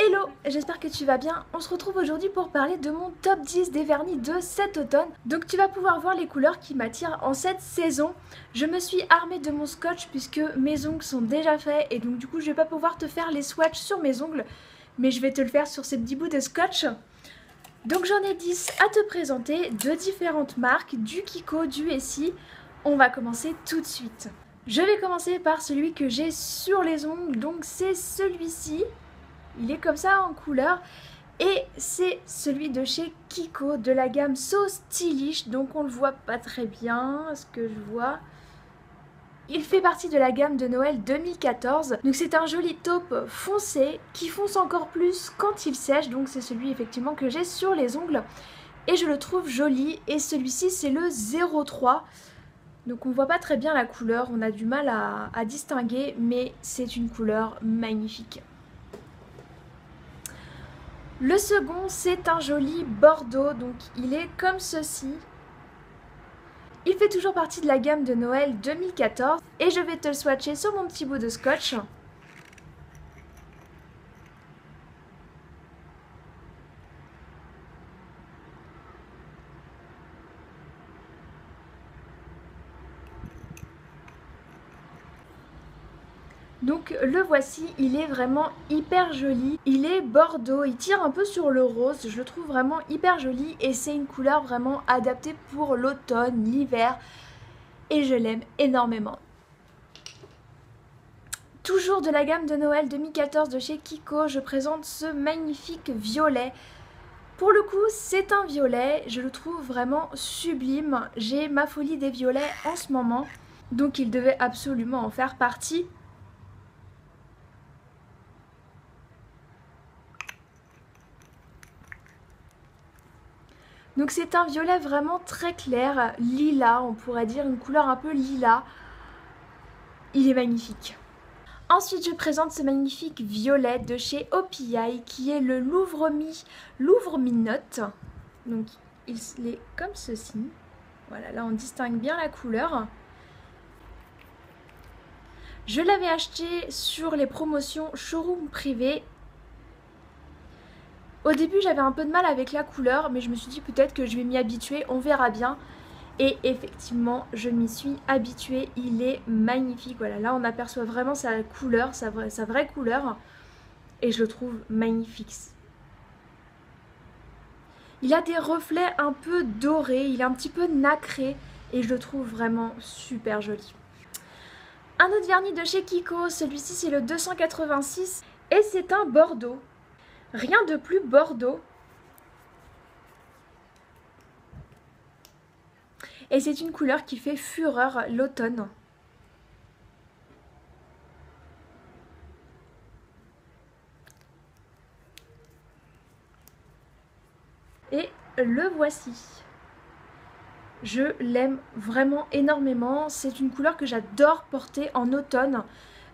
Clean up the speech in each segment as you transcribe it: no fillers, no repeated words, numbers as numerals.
Hello, j'espère que tu vas bien. On se retrouve aujourd'hui pour parler de mon top 10 des vernis de cet automne. Donc tu vas pouvoir voir les couleurs qui m'attirent en cette saison. Je me suis armée de mon scotch puisque mes ongles sont déjà faits et donc du coup je vais pas pouvoir te faire les swatchs sur mes ongles, mais je vais te le faire sur ces petits bouts de scotch. Donc j'en ai 10 à te présenter de différentes marques, du Kiko, du Essie. On va commencer tout de suite. Je vais commencer par celui que j'ai sur les ongles, donc c'est celui-ci. Il est comme ça en couleur et c'est celui de chez Kiko de la gamme So Stylish, donc on le voit pas très bien, ce que je vois. Il fait partie de la gamme de Noël 2014, donc c'est un joli taupe foncé qui fonce encore plus quand il sèche, donc c'est celui effectivement que j'ai sur les ongles et je le trouve joli. Et celui-ci c'est le 03, donc on voit pas très bien la couleur, on a du mal à distinguer, mais c'est une couleur magnifique. Le second, c'est un joli bordeaux, donc il est comme ceci. Il fait toujours partie de la gamme de Noël 2014 et je vais te le swatcher sur mon petit bout de scotch. Donc le voici, il est vraiment hyper joli, il est bordeaux, il tire un peu sur le rose, je le trouve vraiment hyper joli et c'est une couleur vraiment adaptée pour l'automne, l'hiver et je l'aime énormément. Toujours de la gamme de Noël 2014 de chez Kiko, je présente ce magnifique violet. Pour le coup, c'est un violet, je le trouve vraiment sublime, j'ai ma folie des violets en ce moment, donc il devait absolument en faire partie. Donc c'est un violet vraiment très clair, lilas, on pourrait dire une couleur un peu lilas. Il est magnifique. Ensuite je présente ce magnifique violet de chez OPI qui est le Louvre Me Note. Donc il est comme ceci. Voilà, là on distingue bien la couleur. Je l'avais acheté sur les promotions showroom privé. Au début j'avais un peu de mal avec la couleur, mais je me suis dit peut-être que je vais m'y habituer, on verra bien. Et effectivement je m'y suis habituée, il est magnifique. Voilà, là on aperçoit vraiment sa couleur, sa vraie couleur. Et je le trouve magnifique. Il a des reflets un peu dorés, il est un petit peu nacré. Et je le trouve vraiment super joli. Un autre vernis de chez Kiko, celui-ci c'est le 286 et c'est un bordeaux. Rien de plus bordeaux. Et c'est une couleur qui fait fureur l'automne. Et le voici. Je l'aime vraiment énormément. C'est une couleur que j'adore porter en automne.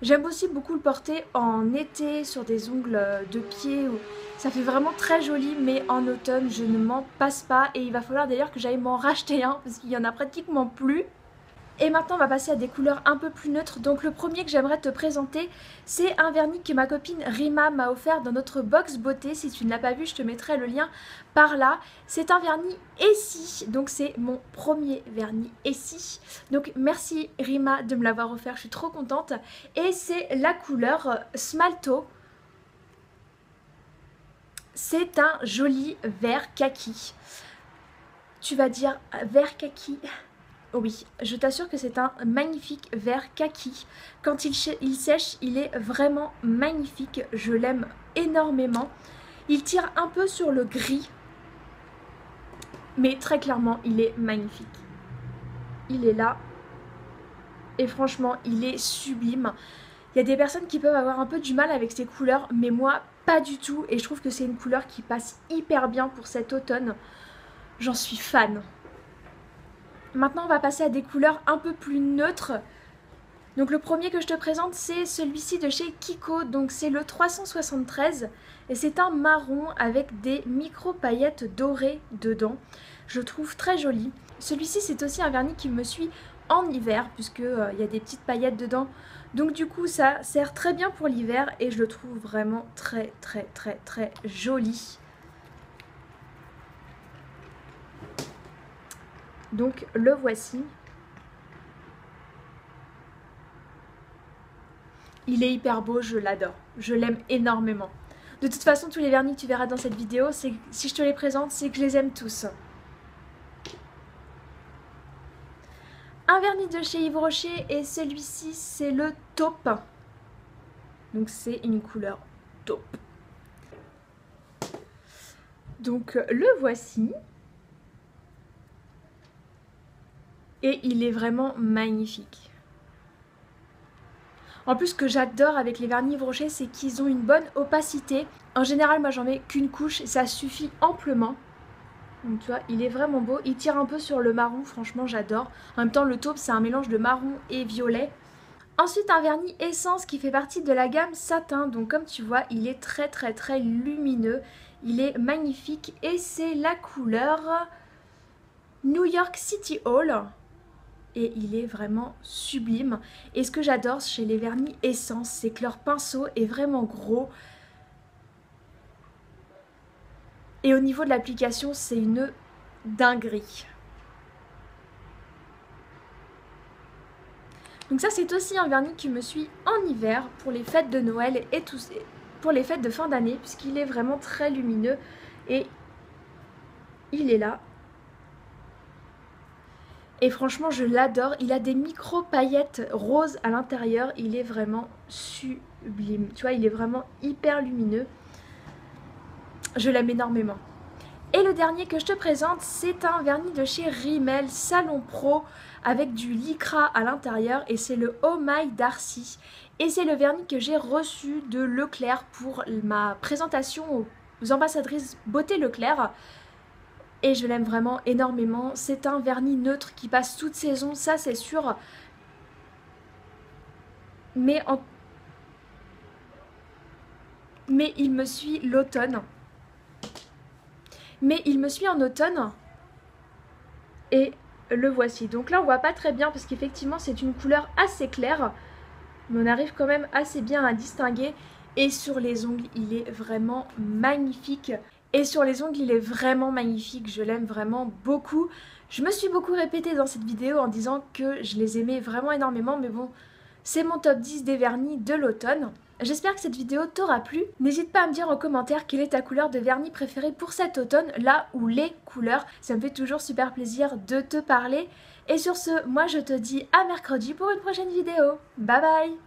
J'aime aussi beaucoup le porter en été sur des ongles de pied. Ça fait vraiment très joli, mais en automne je ne m'en passe pas. Et il va falloir d'ailleurs que j'aille m'en racheter un parce qu'il n'y en a pratiquement plus. Et maintenant on va passer à des couleurs un peu plus neutres. Donc le premier que j'aimerais te présenter, c'est un vernis que ma copine Rima m'a offert dans notre box beauté. Si tu ne l'as pas vu, je te mettrai le lien par là. C'est un vernis Essie, donc c'est mon premier vernis Essie. Donc merci Rima de me l'avoir offert, je suis trop contente. Et c'est la couleur Smalto. C'est un joli vert kaki. Tu vas dire vert kaki? Oui, je t'assure que c'est un magnifique vert kaki. Quand il sèche, il est vraiment magnifique. Je l'aime énormément. Il tire un peu sur le gris. Mais très clairement, il est magnifique. Il est là. Et franchement, il est sublime. Il y a des personnes qui peuvent avoir un peu du mal avec ces couleurs. Mais moi, pas du tout. Et je trouve que c'est une couleur qui passe hyper bien pour cet automne. J'en suis fan. Maintenant on va passer à des couleurs un peu plus neutres. Donc le premier que je te présente c'est celui-ci de chez Kiko. Donc c'est le 373 et c'est un marron avec des micro paillettes dorées dedans. Je le trouve très joli. Celui-ci c'est aussi un vernis qui me suit en hiver puisque il y a des petites paillettes dedans. Donc du coup ça sert très bien pour l'hiver et je le trouve vraiment très joli. Donc le voici. Il est hyper beau, je l'adore. Je l'aime énormément. De toute façon, tous les vernis que tu verras dans cette vidéo, si je te les présente, c'est que je les aime tous. Un vernis de chez Yves Rocher et celui-ci, c'est le taupe. Donc c'est une couleur taupe. Donc le voici. Et il est vraiment magnifique. En plus, ce que j'adore avec les vernis Yves Rocher, c'est qu'ils ont une bonne opacité. En général, moi j'en mets qu'une couche, ça suffit amplement. Donc tu vois, il est vraiment beau. Il tire un peu sur le marron, franchement j'adore. En même temps, le taupe, c'est un mélange de marron et violet. Ensuite, un vernis essence qui fait partie de la gamme satin. Donc comme tu vois, il est très lumineux. Il est magnifique et c'est la couleur New York City Hall. Et il est vraiment sublime. Et ce que j'adore chez les vernis essence, c'est que leur pinceau est vraiment gros. Et au niveau de l'application, c'est une dinguerie. Donc ça, c'est aussi un vernis qui me suit en hiver pour les fêtes de Noël et pour les fêtes de fin d'année, puisqu'il est vraiment très lumineux. Et il est là. Et franchement, je l'adore. Il a des micro paillettes roses à l'intérieur. Il est vraiment sublime. Tu vois, il est vraiment hyper lumineux. Je l'aime énormément. Et le dernier que je te présente, c'est un vernis de chez Rimmel Salon Pro avec du lycra à l'intérieur et c'est le Oh My Darcy. Et c'est le vernis que j'ai reçu de Leclerc pour ma présentation aux ambassadrices Beauté Leclerc. Et je l'aime vraiment énormément. C'est un vernis neutre qui passe toute saison, ça c'est sûr. Mais il me suit l'automne. Mais il me suit en automne. Et le voici. Donc là on voit pas très bien parce qu'effectivement c'est une couleur assez claire. Mais on arrive quand même assez bien à distinguer. Et sur les ongles il est vraiment magnifique. Je l'aime vraiment beaucoup. Je me suis beaucoup répétée dans cette vidéo en disant que je les aimais vraiment énormément, mais bon, c'est mon top 10 des vernis de l'automne. J'espère que cette vidéo t'aura plu. N'hésite pas à me dire en commentaire quelle est ta couleur de vernis préférée pour cet automne, là où les couleurs. Ça me fait toujours super plaisir de te parler. Et sur ce, moi je te dis à mercredi pour une prochaine vidéo. Bye bye!